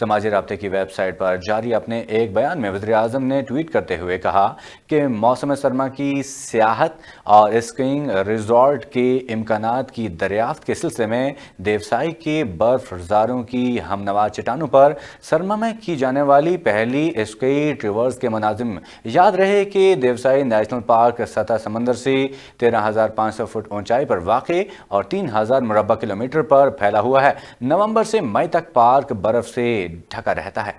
سماجی رابطے کی ویب سائٹ پر جاری اپنے ایک بیان میں وزیر اعظم نے ٹویٹ کرتے ہوئے کہا کہ موسم سرما کی سیاحت اور اسکیئنگ ریزورٹ کے امکانات کی دریافت کے سلسلے میں دیوسائی کے برف زاروں کی ہمنوا چٹانوں پر سرما میں کی جانے والی پہلی اسکی ٹریورس کے مناظم۔ یاد رہے کہ دیوسائی نیشنل پارک سطح سمندر سے 13,500 فٹ اونچائی پر واقع اور 3,000 مربع کلومیٹر پر پھیلا ہوا ہے۔ نومبر سے مئی تک پارک برف سے ڈھکا رہتا ہے۔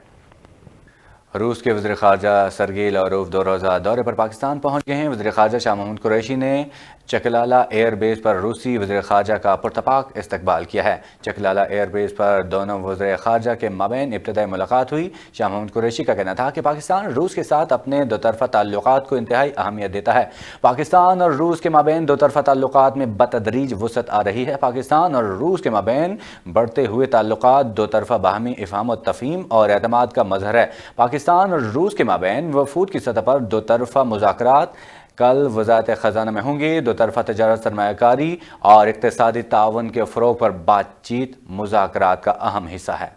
روس کے وزیر خارجہ سرگئی لاروف 2 روزہ دورے پر پاکستان پہنچ گئے ہیں۔ وزیر خارجہ شاہ محمود قریشی نے چکلالہ ایئر بیس پر روسی وزیر خارجہ کا پرتپاک استقبال کیا ہے۔ چکلالہ ایئر بیس پر دونوں وزیر خارجہ کے مابین ابتدائی ملاقات ہوئی۔ شاہ محمود قریشی کا کہنا تھا کہ پاکستان روس کے ساتھ اپنے دو طرفہ تعلقات کو انتہائی اہمیت دیتا ہے۔ پاکستان اور روس کے مابین دو طرفہ تعلقات میں بتدریج وسعت آ رہی ہے۔ پاکستان اور روس کے مابین بڑھتے ہوئے تعلقات دو طرفہ باہمی افہام و تفہیم اور اعتماد کا مظہر ہے۔ پاکستان اور روس کے مابین وفود کی سطح پر دو طرفہ مذاکرات کل وزارت خزانہ میں ہوں گے۔ دو طرفہ تجارت، سرمایہ کاری اور اقتصادی تعاون کے فروغ پر بات چیت مذاکرات کا اہم حصہ ہے۔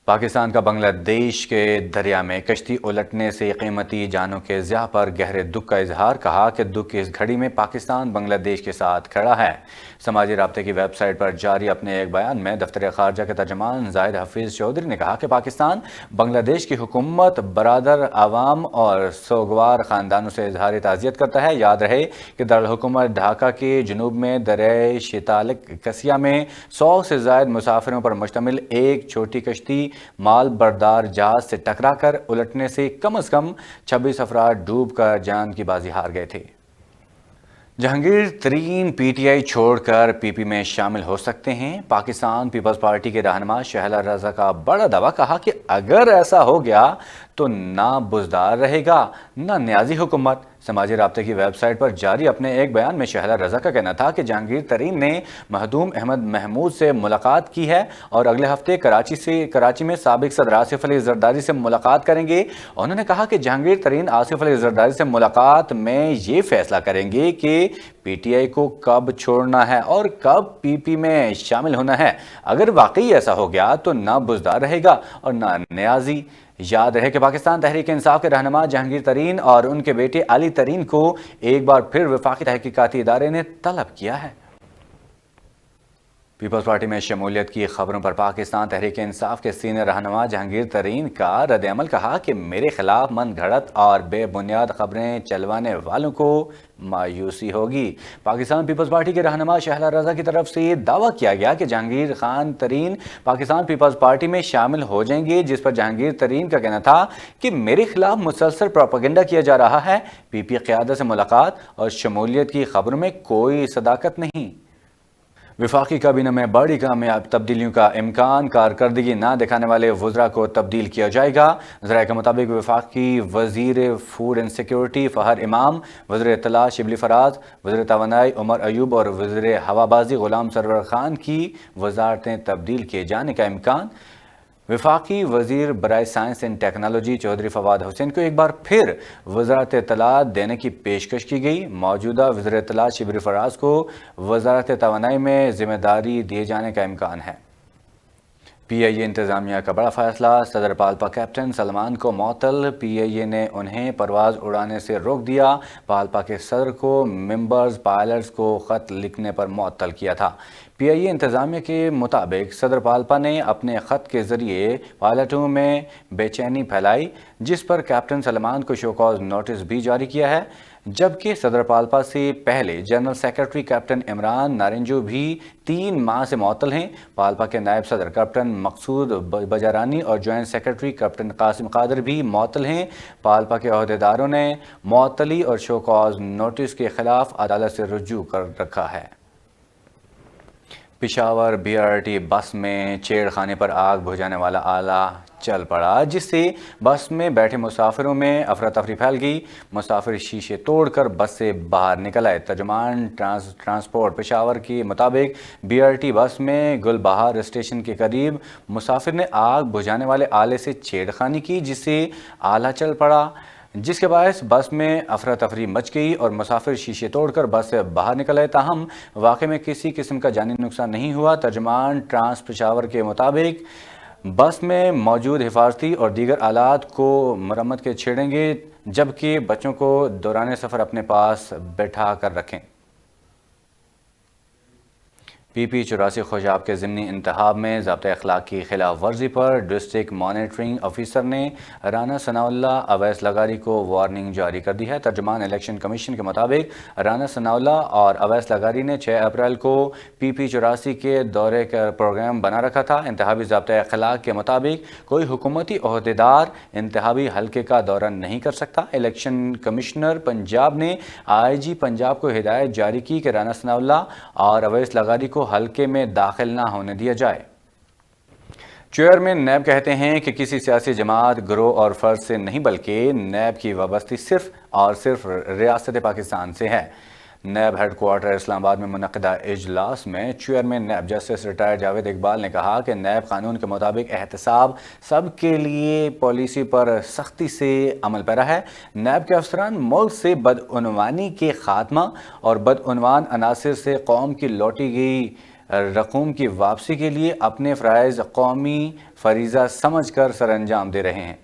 پاکستان کا بنگلہ دیش کے دریا میں کشتی الٹنے سے قیمتی جانوں کے ضیاع پر گہرے دکھ کا اظہار، کہا کہ دکھ کی اس گھڑی میں پاکستان بنگلہ دیش کے ساتھ کھڑا ہے۔ سماجی رابطے کی ویب سائٹ پر جاری اپنے ایک بیان میں دفتر خارجہ کے ترجمان زاہد حفیظ چودھری نے کہا کہ پاکستان بنگلہ دیش کی حکومت، برادر، عوام اور سوگوار خاندانوں سے اظہار تعزیت کرتا ہے۔ یاد رہے کہ دارالحکومت ڈھاکہ کے جنوب میں دریائے شیطالک کسیا میں 100 سے زائد مسافروں پر مشتمل ایک چھوٹی کشتی مال بردار جہاز سے ٹکرا کر الٹنے سے کم از کم 26 افراد ڈوب کر جان کی بازی ہار گئے تھے۔ جہانگیر ترین پی ٹی آئی چھوڑ کر پی پی میں شامل ہو سکتے ہیں۔ پاکستان پیپلز پارٹی کے رہنما شہلا رضا کا بڑا دعویٰ، کہا کہ اگر ایسا ہو گیا تو نہ بزدار رہے گا نہ نیازی حکومت۔ سماجی رابطے کی ویب سائٹ پر جاری اپنے ایک بیان میں شہلا رضا کا کہنا تھا کہ جہانگیر ترین نے مخدوم احمد محمود سے ملاقات کی ہے اور اگلے ہفتے کراچی میں سابق صدر آصف علی زرداری سے ملاقات کریں گے۔ انہوں نے کہا کہ جہانگیر ترین آصف علی زرداری سے ملاقات میں یہ فیصلہ کریں گے کہ پی ٹی آئی کو کب چھوڑنا ہے اور کب پی پی میں شامل ہونا ہے۔ اگر واقعی ایسا ہو گیا تو نہ بزدار رہے گا اور نہ نیازی۔ یاد رہے کہ پاکستان تحریک انصاف کے رہنما جہانگیر ترین اور ان کے بیٹے علی ترین کو ایک بار پھر وفاقی تحقیقاتی ادارے نے طلب کیا ہے۔ پیپلز پارٹی میں شمولیت کی خبروں پر پاکستان تحریک انصاف کے سینئر رہنما جہانگیر ترین کا رد عمل، کہا کہ میرے خلاف من گھڑت اور بے بنیاد خبریں چلوانے والوں کو مایوسی ہوگی۔ پاکستان پیپلز پارٹی کے رہنما شہلا رضا کی طرف سے یہ دعویٰ کیا گیا کہ جہانگیر خان ترین پاکستان پیپلز پارٹی میں شامل ہو جائیں گے، جس پر جہانگیر ترین کا کہنا تھا کہ میرے خلاف مسلسل پروپیگنڈا کیا جا رہا ہے۔ پی پی قیادت سے ملاقات اور شمولیت کی خبروں میں کوئی صداقت نہیں۔ وفاقی کابینہ میں بڑی کامیاب تبدیلیوں کا امکان، کارکردگی نہ دکھانے والے وزراء کو تبدیل کیا جائے گا۔ ذرائع کے مطابق وفاقی وزیر فوڈ اینڈ سیکیورٹی فہر امام، وزیر اطلاع شبلی فراز، وزیر توانائی عمر ایوب اور وزیر ہوابازی غلام سرور خان کی وزارتیں تبدیل کیے جانے کا امکان۔ وفاقی وزیر برائے science and technology Chaudhry Fawad Hussain کو ایک بار پھر وزارت اطلاعات دینے کی پیشکش کی گئی۔ موجودہ وزیر اطلاعات شبلی فراز کو وزارت توانائی میں ذمہ داری دیے جانے کا امکان ہے۔ پی آئی اے انتظامیہ کا بڑا فیصلہ، صدر پالپا کیپٹن سلمان کو معطل، پی آئی اے نے انہیں پرواز اڑانے سے روک دیا۔ پالپا کے صدر کو ممبرز پائلٹس کو خط لکھنے پر معطل کیا تھا۔ پی آئی اے انتظامیہ کے مطابق صدر پالپا نے اپنے خط کے ذریعے پائلٹوں میں بے چینی پھیلائی، جس پر کیپٹن سلمان کو شو کاز نوٹس بھی جاری کیا ہے، جبکہ صدر پالپا سے پہلے جنرل سیکرٹری کیپٹن عمران نارنجو بھی 3 ماہ سے معطل ہیں۔ پالپا کے نائب صدر کیپٹن مقصود بجارانی اور جوائنٹ سیکرٹری کیپٹن قاسم قادر بھی معطل ہیں۔ پالپا کے عہدیداروں نے معطلی اور شو کاز نوٹس کے خلاف عدالت سے رجوع کر رکھا ہے۔ پشاور بی آر ٹی بس میں چھیڑ خانے پر آگ بجھانے والا آلہ چل پڑا، جس سے بس میں بیٹھے مسافروں میں افراتفری پھیل گئی۔ مسافر شیشے توڑ کر بس سے باہر نکل آئے۔ ترجمان ٹرانسپورٹ پشاور کے مطابق بی آر ٹی بس میں گل بہار اسٹیشن کے قریب مسافر نے آگ بجھانے والے آلے سے چھیڑ خانی کی، جس سے آلہ چل پڑا، جس کے باعث بس میں افراتفری مچ گئی اور مسافر شیشے توڑ کر بس سے باہر نکل آئے۔ تاہم واقعے میں کسی قسم کا جانی نقصان نہیں ہوا۔ ترجمان ٹرانس پشاور کے مطابق بس میں موجود حفاظتی اور دیگر آلات کو مرمت کے چھیڑیں گے، جبکہ بچوں کو دوران سفر اپنے پاس بٹھا کر رکھیں۔ PP-84 خوشاب کے ضمنی انتخاب میں ضابطۂ اخلاق کی خلاف ورزی پر ڈسٹرکٹ مانیٹرنگ آفیسر نے رانا ثناء اللہ اویس لغاری کو وارننگ جاری کر دی ہے۔ ترجمان الیکشن کمیشن کے مطابق رانا ثناء اللہ اور اویس لغاری نے 6 اپریل کو PP-84 کے دورے کا پروگرام بنا رکھا تھا۔ انتخابی ضابطۂ اخلاق کے مطابق کوئی حکومتی عہدیدار انتخابی حلقے کا دورہ نہیں کر سکتا۔ الیکشن کمشنر پنجاب نے IG پنجاب کو ہدایت جاری کی کہ رانا ثناء اللہ اور اویس لغاری کو حلقے میں داخل نہ ہونے دیا جائے۔ چیئرمین نیب کہتے ہیں کہ کسی سیاسی جماعت، گروہ اور فرد سے نہیں بلکہ نیب کی وابستگی صرف اور صرف ریاست پاکستان سے ہے۔ نیب ہیڈ کوارٹر اسلام آباد میں منعقدہ اجلاس میں chairman NAB justice retire Javed Iqbal نے کہا کہ نیب قانون کے مطابق احتساب سب کے لیے پالیسی پر سختی سے عمل پیرا ہے۔ نیب کے افسران ملک سے بدعنوانی کے خاتمہ اور بدعنوان عناصر سے قوم کی لوٹی گئی رقوم کی واپسی کے لیے اپنے فرائض قومی فریضہ سمجھ کر سر انجام دے رہے ہیں۔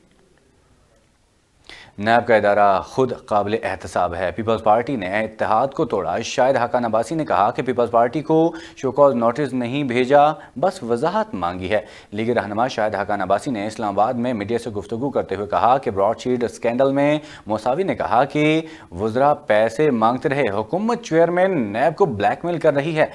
نیب کا ادارہ خود قابل احتساب ہے۔ پیپلز پارٹی نے اتحاد کو توڑا۔ شاہد حقان عباسی نے کہا کہ پیپلز پارٹی کو شوکاز نوٹس نہیں بھیجا، بس وضاحت مانگی ہے۔ لیگی رہنما شاہد حقان عباسی نے اسلام آباد میں میڈیا سے گفتگو کرتے ہوئے کہا کہ براڈ شیٹ اسکینڈل میں موساوی نے کہا کہ وزراء پیسے مانگتے رہے، حکومت چیئرمین نیب کو بلیک میل کر رہی ہے۔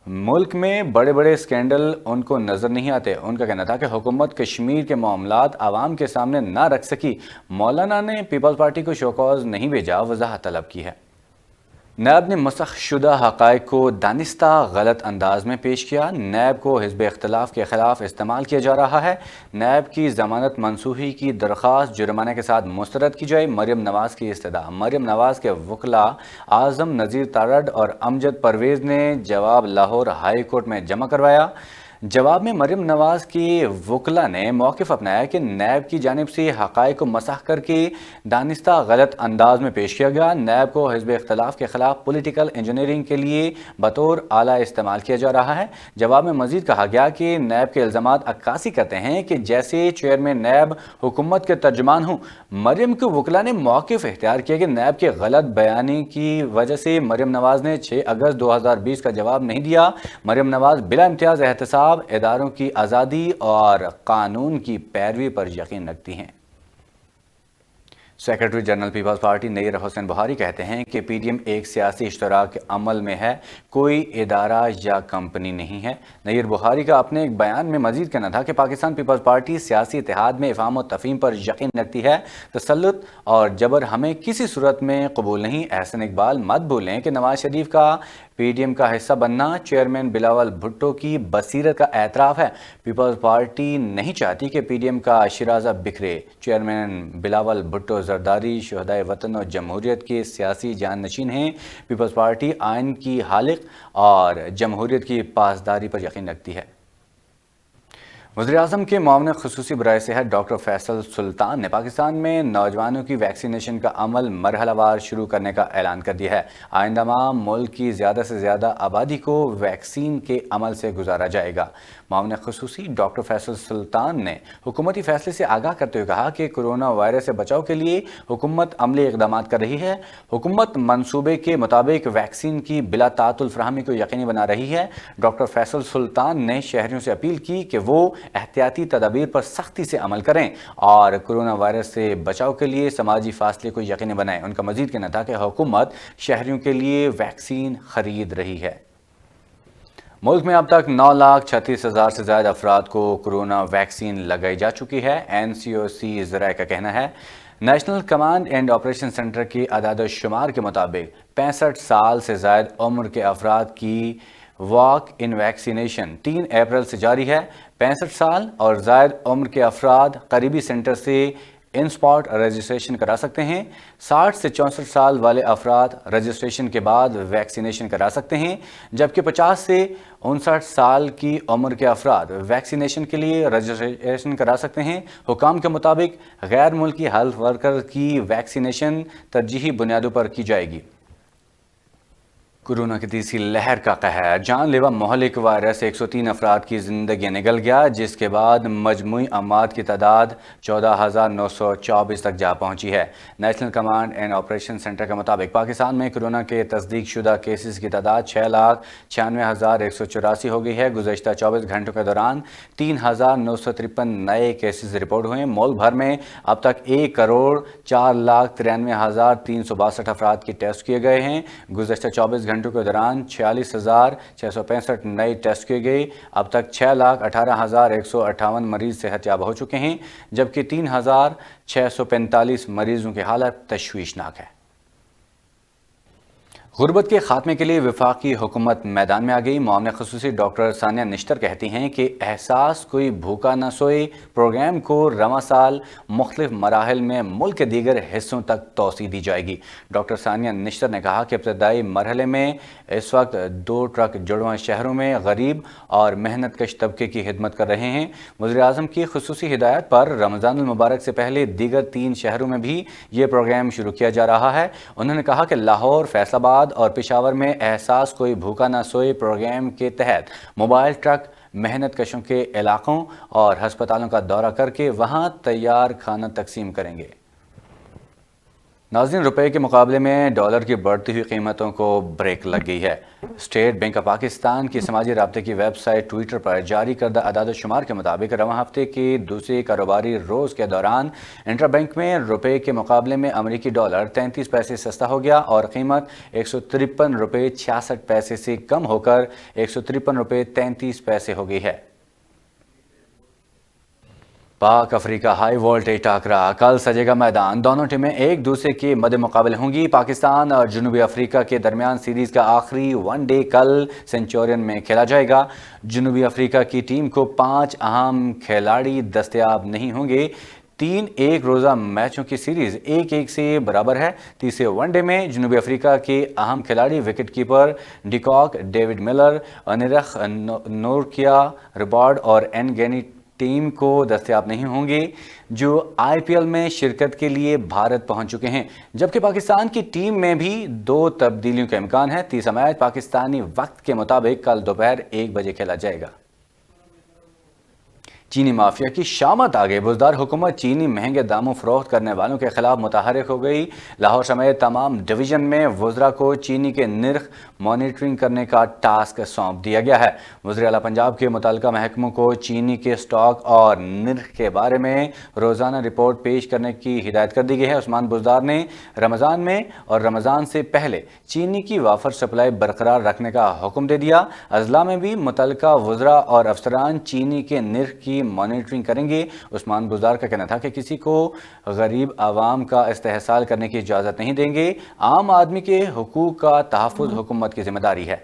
ملک میں بڑے بڑے سکینڈل ان کو نظر نہیں آتے۔ ان کا کہنا تھا کہ حکومت کشمیر کے معاملات عوام کے سامنے نہ رکھ سکی۔ مولانا نے پیپلز پارٹی کو شوکاز نہیں بھیجا، وضاحت طلب کی ہے۔ نیب نے مسخ شدہ حقائق کو دانستہ غلط انداز میں پیش کیا۔ نیب کو حزب اختلاف کے خلاف استعمال کیا جا رہا ہے۔ نیب کی ضمانت منسوخی کی درخواست جرمانے کے ساتھ مسترد کی جائے۔ مریم نواز کی استدعا۔ مریم نواز کے وکلاء اعظم نذیر تارڑ اور امجد پرویز نے جواب لاہور ہائی کورٹ میں جمع کروایا۔ جواب میں مریم نواز کی وکلاء نے موقف اپنایا کہ نیب کی جانب سے حقائق کو مسخ کر کے دانستہ غلط انداز میں پیش کیا گیا۔ نیب کو حزب اختلاف کے خلاف پولیٹیکل انجینئرنگ کے لیے بطور آلہ استعمال کیا جا رہا ہے۔ جواب میں مزید کہا گیا کہ نیب کے الزامات عکاسی کرتے ہیں کہ جیسے چیئرمین نیب حکومت کے ترجمان ہوں۔ مریم کے وکلاء نے موقف اختیار کیا کہ نیب کے غلط بیانی کی وجہ سے مریم نواز نے 6 اگست 2020 کا جواب نہیں دیا۔ مریم نواز بلا امتیاز احتساب، اداروں کی آزادی اور قانون کی پیروی پر یقین رکھتی ہیں۔ سیکرٹری جنرل پیپلز پارٹی نیر حسین بہاری کہتے ہیں کہ PDM ایک سیاسی اشتراک عمل میں ہے، کوئی ادارہ یا کمپنی نہیں ہے۔ نیر بہاری کا اپنے ایک بیان میں مزید کہنا تھا کہ پاکستان پیپلز پارٹی سیاسی اتحاد میں افہام و تفہیم پر یقین رکھتی ہے۔ تسلط اور جبر ہمیں کسی صورت میں قبول نہیں۔ احسن اقبال مت بھولیں کہ نواز شریف کا PDM کا حصہ بننا چیئرمین بلاول بھٹو کی بصیرت کا اعتراف ہے۔ پیپلز پارٹی نہیں چاہتی کہ PDM کا شیرازہ بکھرے۔ چیئرمین بلاول بھٹو زرداری، شہدائے وطن اور جمہوریت کے سیاسی جان نشین ہیں۔ پیپلز پارٹی آئین کی خالق اور جمہوریت کی پاسداری پر یقین رکھتی ہے۔ وزیراعظم کے معاون خصوصی برائے صحت ڈاکٹر فیصل سلطان نے پاکستان میں نوجوانوں کی ویکسینیشن کا عمل مرحلہ وار شروع کرنے کا اعلان کر دیا ہے۔ آئندہ ماہ ملک کی زیادہ سے زیادہ آبادی کو ویکسین کے عمل سے گزارا جائے گا۔ معاون خصوصی ڈاکٹر فیصل سلطان نے حکومتی فیصلے سے آگاہ کرتے ہوئے کہا کہ کرونا وائرس سے بچاؤ کے لیے حکومت عملی اقدامات کر رہی ہے۔ حکومت منصوبے کے مطابق ویکسین کی بلا تعطل فراہمی کو یقینی بنا رہی ہے۔ ڈاکٹر فیصل سلطان نے شہریوں سے اپیل کی کہ وہ احتیاطی تدابیر پر سختی سے عمل کریں اور کرونا وائرس سے بچاؤ کے لیے سماجی فاصلے کو یقینی بنائیں۔ ان کا مزید کہنا تھا کہ حکومت شہریوں کے لیے ویکسین خرید رہی ہے۔ ملک میں اب تک 9,36,000 سے زائد افراد کو کرونا ویکسین لگائی جا چکی ہے۔ NCOC ذرائع کا کہنا ہے۔ National command and operation centre کی اعداد و شمار کے مطابق 65 سال سے زائد عمر کے افراد کی واک ان ویکسینیشن 3 اپریل سے جاری ہے۔ 65 سال اور زائد عمر کے افراد قریبی سینٹر سے ان اسپاٹ رجسٹریشن کرا سکتے ہیں۔ 60 سے 64 سال والے افراد رجسٹریشن کے بعد ویکسینیشن کرا سکتے ہیں، جبکہ 50 سے 59 سال کی عمر کے افراد ویکسینیشن کے لیے رجسٹریشن کرا سکتے ہیں۔ حکام کے مطابق غیر ملکی ہیلتھ ورکر کی ویکسینیشن ترجیحی بنیادوں پر کی جائے گی۔ کورونا کی تیسری لہر کا قہر، جان لیوا مہلک وائرس 103 افراد کی زندگی نگل گیا، جس کے بعد مجموعی اموات کی تعداد 14,924 تک جا پہنچی ہے۔ National command and operation centre کے مطابق پاکستان میں کورونا کے تصدیق شدہ کیسز کی تعداد 6,96,184 ہو گئی ہے۔ گزشتہ 24 گھنٹوں کے دوران 3,953 نئے کیسز رپورٹ ہوئے۔ ملک بھر میں اب تک 1,04,93,362 افراد کی ٹیسٹ کیے گئے ہیں۔ گزشتہ 24 گھنٹوں کے دوران 46,665 نئے ٹیسٹ کیے گئے۔ اب تک 6,18,158 مریض صحت یاب ہو چکے ہیں، جبکہ 3,645 مریضوں کی حالت تشویشناک ہے۔ غربت کے خاتمے کے لیے وفاقی حکومت میدان میں آ گئی۔ معاون خصوصی ڈاکٹر ثانیہ نشتر کہتی ہیں کہ احساس کوئی بھوکا نہ سوئے پروگرام کو رواں سال مختلف مراحل میں ملک کے دیگر حصوں تک توسیع دی جائے گی۔ ڈاکٹر ثانیہ نشتر نے کہا کہ ابتدائی مرحلے میں اس وقت 2 ٹرک جڑواں شہروں میں غریب اور محنت کش طبقے کی خدمت کر رہے ہیں۔ وزیر اعظم کی خصوصی ہدایت پر رمضان المبارک سے پہلے دیگر 3 شہروں میں بھی یہ پروگرام شروع کیا جا رہا ہے۔ انہوں نے کہا کہ لاہور، فیصل آباد اور پشاور میں احساس کوئی بھوکا نہ سوئے پروگرام کے تحت موبائل ٹرک محنت کشوں کے علاقوں اور ہسپتالوں کا دورہ کر کے وہاں تیار کھانا تقسیم کریں گے۔ ناظرین، روپے کے مقابلے میں ڈالر کی بڑھتی ہوئی قیمتوں کو بریک لگ گئی ہے۔ اسٹیٹ بینک آف پاکستان کی سماجی رابطے کی ویب سائٹ ٹویٹر پر جاری کردہ اعداد و شمار کے مطابق رواں ہفتے کے دوسرے کاروباری روز کے دوران انٹرا بینک میں روپے کے مقابلے میں امریکی ڈالر 33 پیسے سستا ہو گیا اور قیمت 153 روپے 66 پیسے سے کم ہو کر 153 روپے 33 پیسے ہو گئی ہے۔ پاک افریقہ ہائی وولٹیج ٹاکرا، کل سجے گا میدان۔ دونوں ٹیمیں ایک دوسرے کے مد مقابل ہوں گی۔ پاکستان اور جنوبی افریقہ کے درمیان سیریز کا آخری ون ڈے کل سینچورین میں کھیلا جائے گا۔ جنوبی افریقہ کی ٹیم کو 5 اہم کھلاڑی دستیاب نہیں ہوں گے۔ 3 ایک روزہ میچوں کی سیریز 1-1 سے برابر ہے۔ تیسرے ون ڈے میں جنوبی افریقہ کے اہم کھلاڑی wicket keeper de Kock, David Miller, Anrich Nortje Rabada اور این گینی ٹیم کو دستیاب نہیں ہوں گے، جو آئی پی ایل میں شرکت کے لیے بھارت پہنچ چکے ہیں۔ جبکہ پاکستان کی ٹیم میں بھی 2 تبدیلیوں کا امکان ہے۔ تیسرا میچ پاکستانی وقت کے مطابق کل دوپہر 1 بجے کھیلا جائے گا۔ چینی مافیا کی شامت آگے، بزدار حکومت چینی مہنگے داموں فروخت کرنے والوں کے خلاف متحرک ہو گئی۔ لاہور سمیت تمام ڈویژن میں وزراء کو چینی کے نرخ مانیٹرنگ کرنے کا ٹاسک سونپ دیا گیا ہے۔ وزیر اعلیٰ پنجاب کے متعلقہ محکموں کو چینی کے سٹاک اور نرخ کے بارے میں روزانہ رپورٹ پیش کرنے کی ہدایت کر دی گئی ہے۔ عثمان بزدار نے رمضان میں اور رمضان سے پہلے چینی کی وافر سپلائی برقرار رکھنے کا حکم دے دیا۔ اضلاع میں بھی متعلقہ وزراء اور افسران چینی کے نرخ کی مانیٹرنگ کریں گے۔ عثمان بزدار کا کہنا تھا کہ کسی کو غریب عوام کا استحصال کرنے کی اجازت نہیں دیں گے۔ عام آدمی کے حقوق کا تحفظ حکومت کی ذمہ داری ہے۔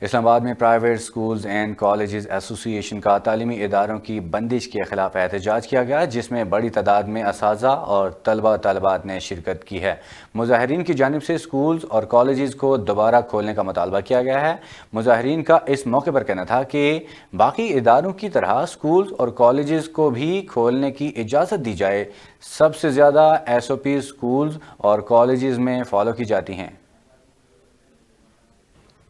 اسلام آباد میں پرائیویٹ سکولز اینڈ کالجز ایسوسی ایشن کا تعلیمی اداروں کی بندش کے خلاف احتجاج کیا گیا، جس میں بڑی تعداد میں اساتذہ اور طلبہ طالبات نے شرکت کی ہے۔ مظاہرین کی جانب سے سکولز اور کالجز کو دوبارہ کھولنے کا مطالبہ کیا گیا ہے۔ مظاہرین کا اس موقع پر کہنا تھا کہ باقی اداروں کی طرح سکولز اور کالجز کو بھی کھولنے کی اجازت دی جائے۔ سب سے زیادہ SOP سکولز اور کالجز میں فالو کی جاتی ہیں۔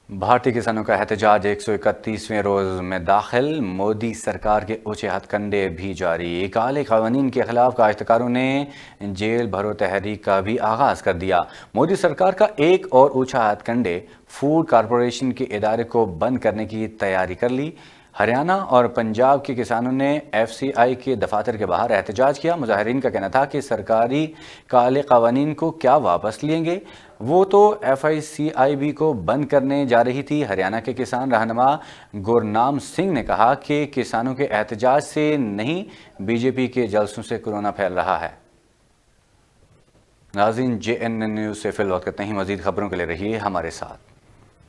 بھارتی کسانوں کا احتجاج 131ویں روز میں داخل، مودی سرکار کے اونچے ہتھ کنڈے بھی جاری۔ کالے قوانین کے خلاف کاشتکاروں نے جیل بھرو تحریک کا بھی آغاز کر دیا۔ مودی سرکار کا ایک اور اونچا ہتھ کنڈے، فوڈ کارپوریشن کے ادارے کو بند کرنے کی تیاری کر لی۔ ہریانہ اور پنجاب کے کسانوں نے FCI کے دفاتر کے باہر احتجاج کیا۔ مظاہرین کا کہنا تھا کہ سرکاری کالے قوانین کو کیا واپس لیں گے، وہ تو FICIB کو بند کرنے جا رہی تھی۔ ہریانہ کے کسان رہنما گورنام سنگھ نے کہا کہ کسانوں کے احتجاج سے نہیں، BJP کے جلسوں سے کورونا پھیل رہا ہے۔ ناظرین، JNN نیوز سے فی الوقت اتنا ہی۔ مزید خبروں کے لیے رہیے ہمارے ساتھ۔